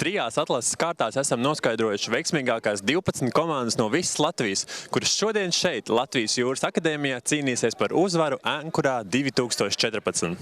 Trijās atlases kārtās esam noskaidrojuši veiksmīgākās 12 komandas no visas Latvijas, kuras šodien šeit Latvijas Jūras akadēmijā cīnīsies par uzvaru Ankurā 2014.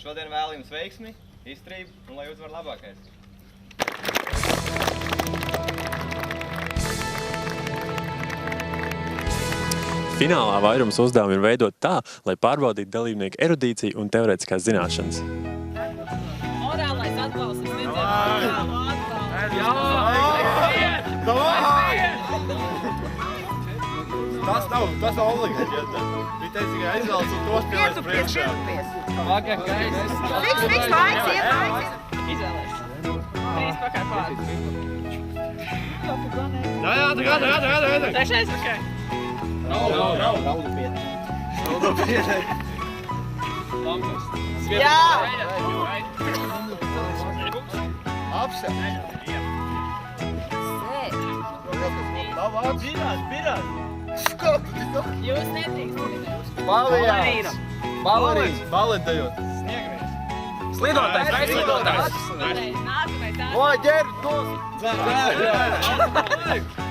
Šodien vēl jums veiksmi, izturību un lai uzvar labākais. Finālā vairums uzdevumu ir veidot tā, lai pārbaudītu dalībnieku erudīciju un teorētiskās zināšanas. Morālais atbalsts, es redzēju. Tas nav obligāti. Viņa teica, ka aizvēlas un tos pielaiž priekšā. Fiks, laiks, iet laiks. Izvēlēs. 3 pakaļ pār. Jā, tagad. Trešais, ok. Raudu pieti. Jā! Apsēt. Birāt. Jūs nedrīkst. Balerīns. Balentējot. Slidotājs, aizslidotājs! Nākamais, Vai, ģēr, dos!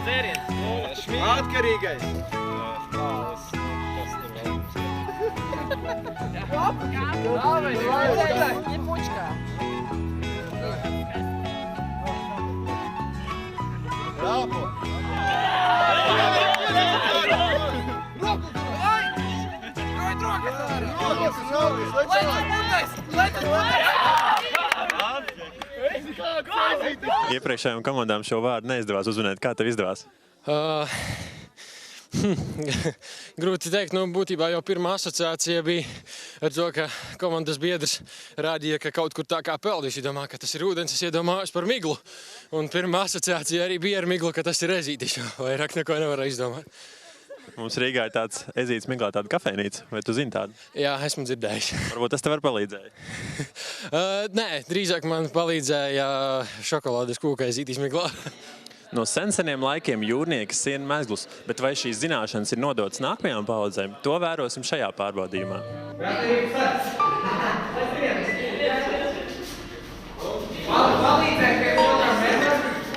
Dzēriens! Atkarīgais. Bravo! Iepriekšējām komandām šo vārdu neizdevās uzvinēt. Kā tev izdevās? Grūti teikt, būtībā jau pirmā asociācija bija ar to, ka komandas biedrs rādīja, ka kaut kur tā kā peldīs. Es domāju, ka tas ir ūdens, es iedomājos par miglu. Un pirmā asociācija arī bija ar miglu, ka tas ir ezītis. Vairāk neko nevaru izdomāt. Mums Rīgā ir tāds ezītis miglā tāda kafejnīca. Vai tu zini tādu? Jā, esmu dzirdējis. Varbūt tas tev var palīdzēja? Nē, drīzāk man palīdzēja šokolādes kūka ezītis miglā. No seniem laikiem jūrnieki sien mezglus, bet vai šīs zināšanas ir nodotas nākamajām paudzēm, to vērosim šajā pārbaudījumā.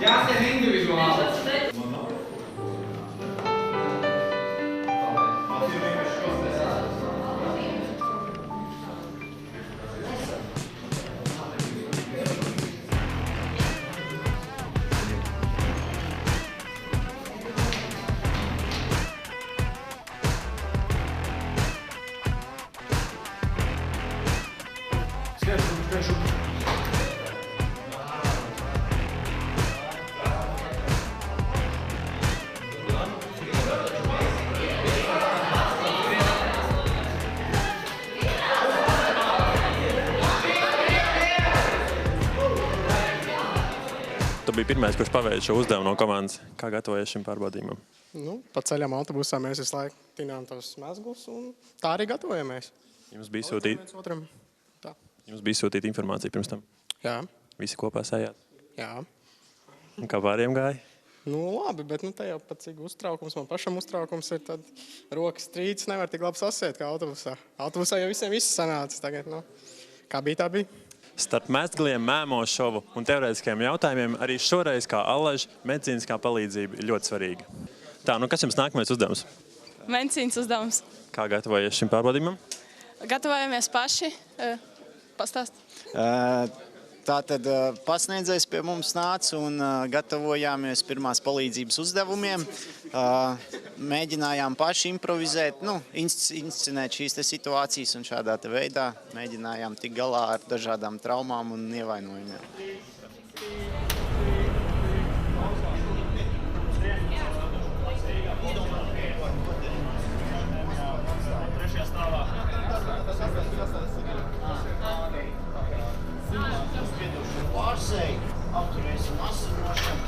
Jāsien individuāli! Tu biji pirmais, kurš paveica šo uzdevumu no komandas. Kā gatavojies šim pārbaudījumam? Pa ceļam autobusā mēs visu laiku tinām tos mezglus un tā arī gatavojamies. Jums bija sūtīta informācija pirms tam? Jā. Visi kopā sajāt? Jā. Un kā pāriem gāja? Labi, bet te jau pat cik uztraukums, man pašam uztraukums ir, tad rokas strīdus nevar tik labi sasiet kā autobusā. Autobusā jau visiem viss sanāca tagad, kā bija, tā bija. Starp mezgliem, mēmo šovu un teorētiskajiem jautājumiem arī šoreiz kā allaž medicīniskā palīdzība ir ļoti svarīga. Tā, kas jums nākamais uzdevums? Medicīnas uzdevums. Kā gatavojies šim pārbaudījumam? Gatavojamies paši. Pastāst. Tātad pasniedzējs pie mums nāca un gatavojāmies pirmās palīdzības uzdevumiem. Mēģinājām paši improvizēt, inscenēt šīs situācijas un šādā veidā mēģinājām tikt galā ar dažādām traumām un ievainojumiem. Pārsēji, apturēsim asinošanu.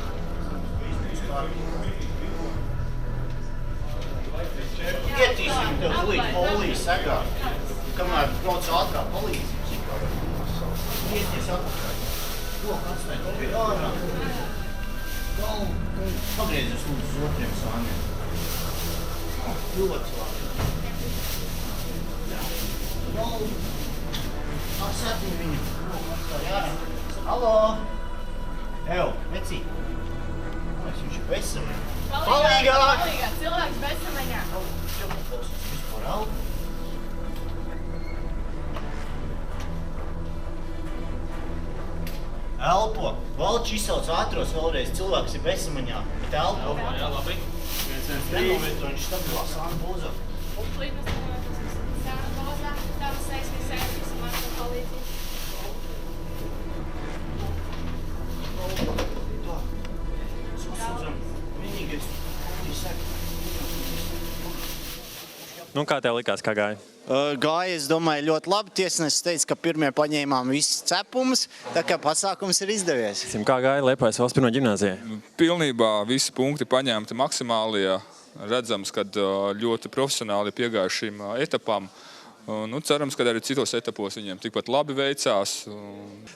Ietīsim tev līdz poliju segā, kamēr brauc ātrā palīdzība. Ieties atpakaļ. Roku atstāj to pie ārā. Galvu. Pagriezies lūdzu uz otriem sāņiem. Ļoti labi. Galvu. Apsētī viņu. Roku atstāj ārā. Halo! Vecī. Viņš ir bezsamaņā. Palīgāk! Cilvēks bezsamaņā. Vispār elpo. Elpo. Valči izsauc ātros vēlreiz. Cilvēks ir bezsamaņā. Bet elpo. Jā, labi. Nenovieto, viņš stabilā sāna pozā. Plītnes nenovietos. Sāna pozā. Tavas sēsmi sēsmis. Man palīdzi. Sasūdzam. Vienīgais. Nu, kā tev likās, kā gāja? Gāja, es domāju, ļoti labi. Tiesnesis teica, ka pirmie paņēmām visus cepumus, tā kā pasākums ir izdevies. Kā gāja Liepājas valsts pirmā ģimnāzijā? Pilnībā visi punkti paņemti maksimālie. Redzams, ka ļoti profesionāli piegājuši šīm etapām. Nu, cerams, ka arī citos etapos viņiem tikpat labi veicās.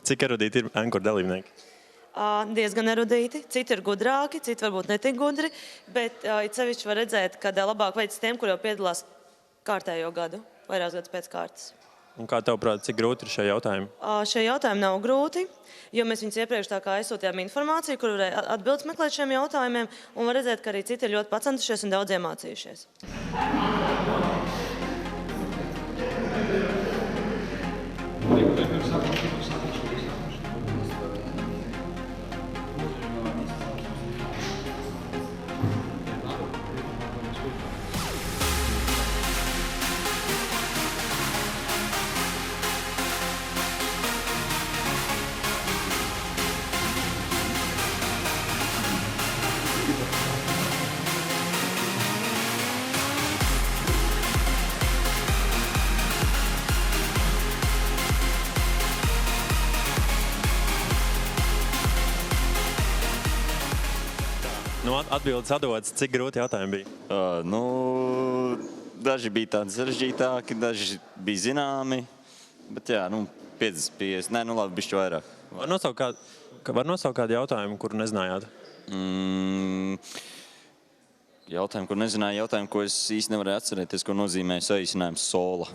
Cik erudīti ir ankuru dalībnieki? Diezgan erudīti. Citi ir gudrāki, citi varbūt netik gudri, bet it sevišķi var redzēt, ka labāk veids tiem, kur jau piedalās kārtējo gadu, vairākus gadus pēc kārtas. Un kā tavuprāt, cik grūti ir šie jautājumi? Šie jautājumi nav grūti, jo mēs viņus iepriekš tā kā aizsūtījām informāciju, kur varēja atbildes meklēt šiem jautājumiem, un var redzēt, ka arī citi ir ļoti pacentušies un daudz iemācījušies. Nu, atbildes atdodas, cik grūti jautājumi bija? Daži bija tādi sarežģītāki, daži bija zināmi, bet jā, 50. Nē, labi, bišķi vairāk. Var nosaukt kādu jautājumu, kuru nezinājāt? Jautājumu, kur nezināju, jautājumu, ko es īsti nevarēju atcerēties, ko nozīmē saīsinājums sola.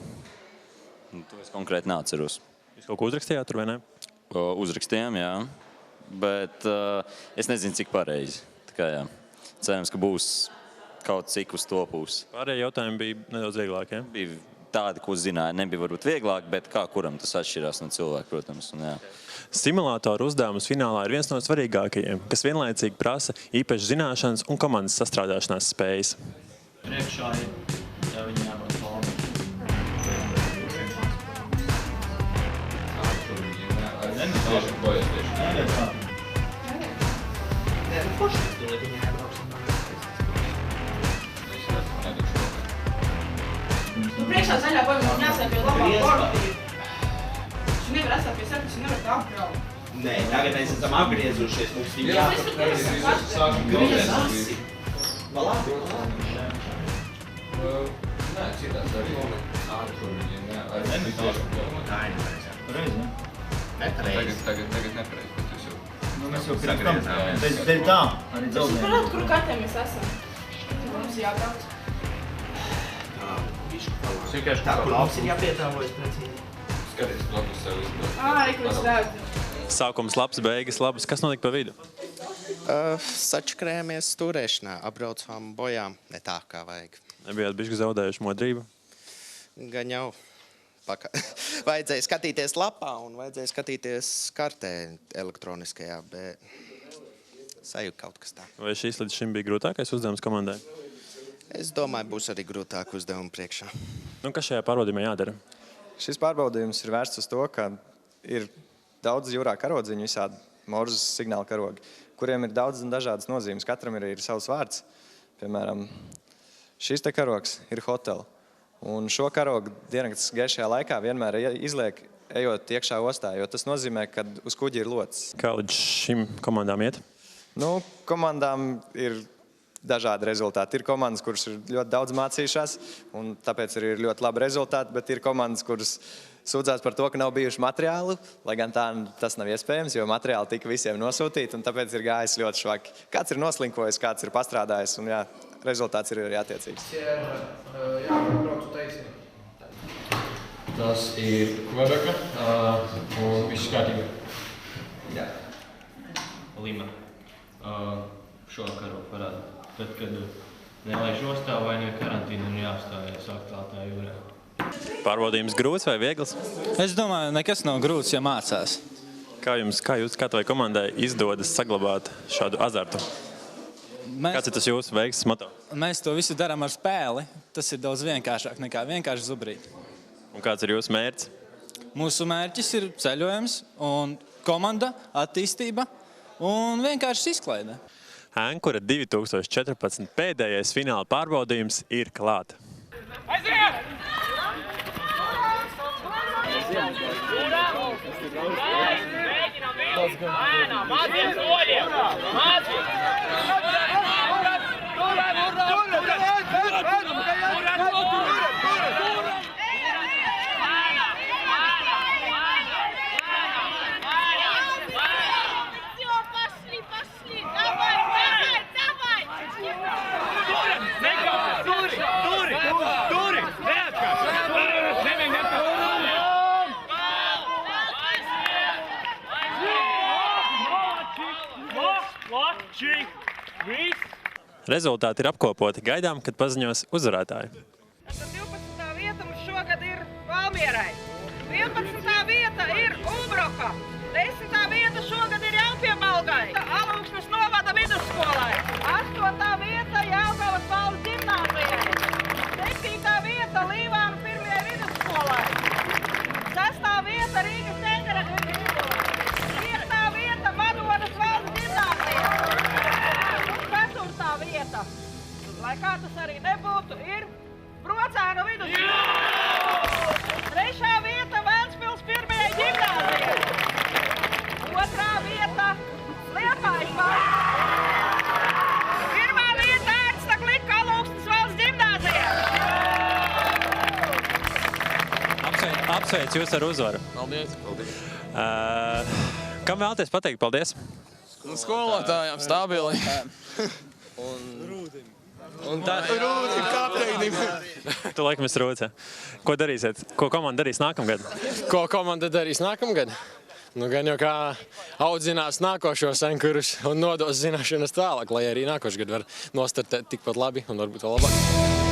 To es konkrēti neatceros. Jūs kaut ko uzrakstījāt tur, vai ne? Uzrakstījām, jā, bet es nezinu, cik pareizi. Tā kā jā, cerams, ka būs kaut cik uz to pusi. Pārējie jautājumi bija nedaudz vieglāki, ja? Bija tādi, ko zināja, nebija varbūt vieglāk, bet kā kuram tas atšķirās no cilvēka, protams. Un, jā. Simulātoru uzdevums finālā ir viens no svarīgākajiem, kas vienlaicīgi prasa īpašas zināšanas un komandas sastrādāšanās spējas. Priekšā ir, ja viņi jābūt labi. Priekšā zaļā boja mums jāsāk pie labā borda. Viņš nevar atstāt pie sevi, viņš nevar tā apgraukt. Nē, tagad mēs esam apgriezušies, mums viņi Griezasi. Labi. Nē, citās arī. Tur viņiem Tagad nepareizi, bet jūs jau... Mēs jau pirms tam. Dēļ tā. Jūs parādat, kuru kartē mēs esam. Mums jābrauc. Tā, kur mums ir jāpietāvojas precīzi. Skaties blakus sev izbraukt. Reku viņš redz. Sākums labs, beigas labas. Kas notika pa vidu? Sačakrējāmies stūrēšanā, apbraucām bojām, ne tā kā vajag. Nebijāt bišķi zaudējuši modrību? Gan jau. Vajadzēja skatīties lapā un vajadzēja skatīties kartē elektroniskajā, bet sajūta kaut kas tā. Vai šīs līdz šim bija grūtākais uzdevums komandai? Es domāju, būs arī grūtāk uzdevumi priekšā. Kas šajā pārbaudījumā jādara? Šis pārbaudījums ir vērsts uz to, ka ir daudz jūrā karodziņu, visādi morzes signāla karogi, kuriem ir daudz un dažādas nozīmes. Katram ir savs vārds. Piemēram, šis te karogs ir hotel. Un šo karogu diennakts gaišajā laikā vienmēr izliek, ejot iekšā ostā, jo tas nozīmē, ka uz kuģi ir locis. Kā līdz šim komandām iet? Komandām ir dažādi rezultāti. Ir komandas, kuras ir ļoti daudz mācījušās, un tāpēc arī ir ļoti labi rezultāti, bet ir komandas, kuras sūdzās par to, ka nav bijuši materiāli, lai gan tā tas nav iespējams, jo materiāli tika visiem nosūtīti, un tāpēc ir gājis ļoti švaki. Kāds ir noslinkojis, kāds ir pastrādājis, un jā, rezultāts ir arī attiecīgs. Jābraucu taisnīgi. Tas ir Kvebeka, un viss kārtībā. Jā. Lima šovakaru parāda. Tad, kad nelaiž ostā vai ne karantīna un jāapstājas atklātā jūrā. Pārbaudījums grūts vai viegls? Es domāju, nekas nav grūts, ja mācās. Kā katrai komandai izdodas saglabāt šādu azartu? Kāds ir tas jūsu veiksmes moto? Mēs to visu darām ar spēli. Tas ir daudz vienkāršāk nekā vienkārši zubrīt. Un kāds ir jūsu mērķis? Mūsu mērķis ir ceļojums un komanda, attīstība un vienkārši izklaide. Ankura 2014 pēdējais fināla pārbaudījums ir klāt. Aiziet! Rezultāti ir apkopoti. Gaidām, kad paziņos uzvarētāji. 12. vieta mums šogad ir Valmierai. 11. vieta ir Ulbroka. 10. vieta šogad ir Jaunpiebalgai. Alūksnes novada vidusskolai. 8. vieta Jelgavas valsts ģimnāzijai. 7. vieta Līvānu pirmajai vidusskolai. 6. vieta Rīgas Eņģera vidusskolai. 5. vieta Madonas valsts ģimnāzijai. 4. vieta, lai kā tas arī nebūtu, ir Brocēnu vidusskola. 3. vieta Vēncpils pirmajai ģimnāzijai. 2. vieta Liepājas valsts. 1. vieta Ērsta Glika Alūksnes valsts ģimnāzijai. Apsveicu jūs ar uzvaru. Paldies. Kam vēlaties pateikt paldies? Skolotājām stabili. Un tā Rūdim kapteinim. Tu laikam esi Rūds, ja? Ko darīsiet? Ko komanda darīs nākamgad? Ko komanda darīs nākamgad? Nu, gan jau kā audzinās nākošos ankurus un nodos zināšanas tālāk, lai arī nākošgad var nostartēt tikpat labi un varbūt vēl labāk.